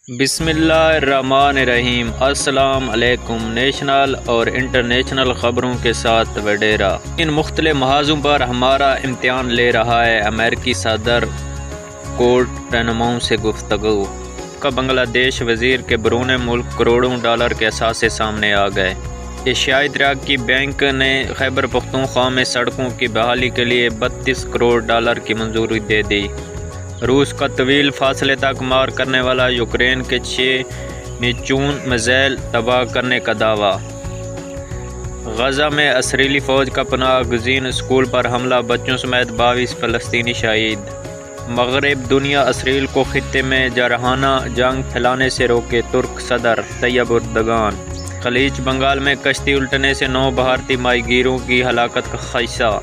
بسم اللہ الرحمن الرحیم۔ السلام علیکم۔ نیشنل اور انٹرنیشنل خبروں کے ساتھ وڈیرا۔ ان مختلف محاذوں پر ہمارا امتحان لے رہا ہے امریکی صدر کوٹ رہنماؤں سے گفتگو کا بنگلہ دیش وزیر کے بیرون ملک کروڑوں ڈالر کے اثاثے سامنے آ گئے۔ ایشیائی ترقی بینک نے خیبر پختونخوا میں سڑکوں کی بحالی کے لیے 32 کروڑ ڈالر کی منظوری دے دی۔ روس کا طویل فاصلے تک مار کرنے والا یوکرین کے 6 نیپچون میزائل تباہ کرنے کا دعویٰ۔ غزہ میں اسرائیلی فوج کا پناہ گزین اسکول پر حملہ، بچوں سمیت 22 فلسطینی شہید۔ مغرب دنیا اسرائیل کو خطے میں جارحانہ جنگ پھیلانے سے روکے، ترک صدر طیب اردگان۔ خلیج بنگال میں کشتی الٹنے سے 9 بھارتی ماہی گیروں کی ہلاکت کا خدشہ۔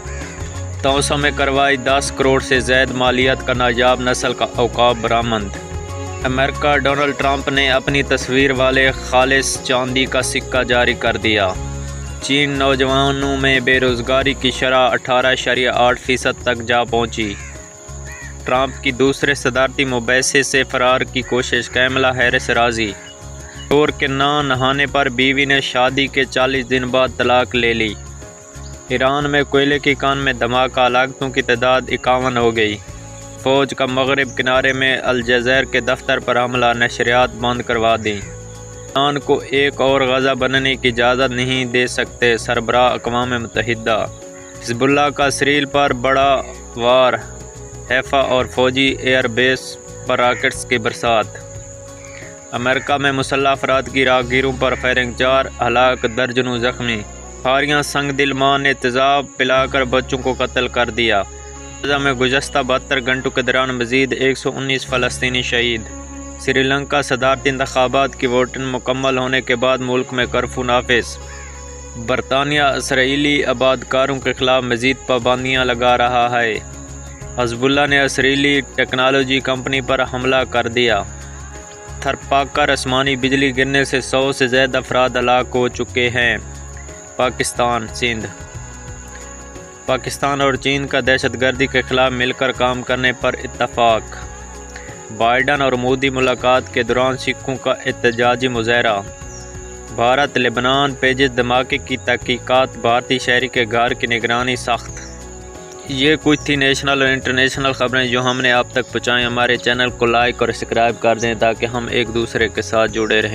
توسا میں کروائی 10 کروڑ سے زائد مالیت کا نایاب نسل کا عقاب برآمد۔ امریکہ ڈونلڈ ٹرمپ نے اپنی تصویر والے خالص چاندی کا سکہ جاری کر دیا۔ چین نوجوانوں میں بے روزگاری کی شرح 18.8% تک جا پہنچی۔ ٹرمپ کی دوسرے صدارتی مباحثے سے فرار کی کوشش، کیملا ہیرس راضی۔ چور کے نہ نہانے پر بیوی نے شادی کے 40 دن بعد طلاق لے لی۔ ایران میں کوئلے کی کان میں دھماکہ، ہلاکتوں کی تعداد 51 ہو گئی۔ فوج کا مغرب کنارے میں الجزائر کے دفتر پر حملہ، نشریات بند کروا دیں۔ ایران کو ایک اور غزہ بننے کی اجازت نہیں دے سکتے، سربراہ اقوام متحدہ۔ حزب اللہ کا اسرائیل پر بڑا وار، حیفا اور فوجی ایئر بیس پر راکٹس کی برسات۔ امریکہ میں مسلح افراد کی راہگیروں پر فائرنگ، 4 ہلاک، درجنوں زخمی۔ بحاریاں سنگ دل ماں نے تیزاب پلا کر بچوں کو قتل کر دیا۔ غزہ میں گزشتہ 72 گھنٹوں کے دوران مزید 119 فلسطینی شہید۔ سری لنکا صدارتی انتخابات کی ووٹنگ مکمل ہونے کے بعد ملک میں کرفیو نافذ۔ برطانیہ اسرائیلی آبادکاروں کے خلاف مزید پابندیاں لگا رہا ہے۔ حزب اللہ نے اسرائیلی ٹیکنالوجی کمپنی پر حملہ کر دیا۔ تھرپاکر آسمانی بجلی گرنے سے 100 سے زیادہ افراد ہلاک ہو چکے ہیں۔ پاکستان اور چین کا دہشت گردی کے خلاف مل کر کام کرنے پر اتفاق۔ بائیڈن اور مودی ملاقات کے دوران سکھوں کا احتجاجی مظاہرہ۔ بھارت لبنان پیجز دھماکے کی تحقیقات، بھارتی شہری کے گھر کی نگرانی سخت۔ یہ کچھ تھی نیشنل اور انٹرنیشنل خبریں جو ہم نے آپ تک پہنچائیں۔ ہمارے چینل کو لائک اور سبسکرائب کر دیں تاکہ ہم ایک دوسرے کے ساتھ جڑے رہیں۔